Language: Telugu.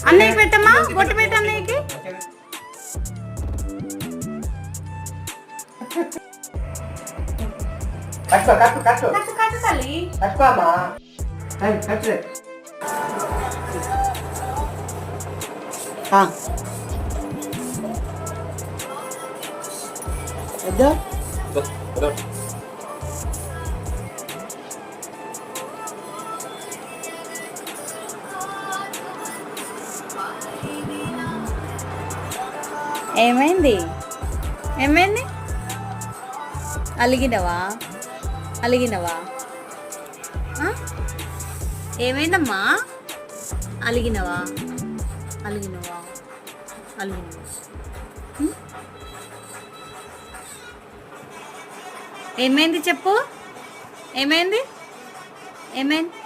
అన్నయ్య పెట్టమ్మా, బొట్టు పెట్టు అన్నయ్యకి. కట్టు కట్టు కట్టు కట్టు కట్టు తల్లి. కట్టుకోమ్మా. కట్టు ఏమైంది? ఏమైంది? అలిగినవా? అలిగినవా? ఏమైందమ్మా? అలిగినవా? అలిగినవా? అలిగినవా? ఏమైంది చెప్పు? ఏమైంది? ఏమైంది?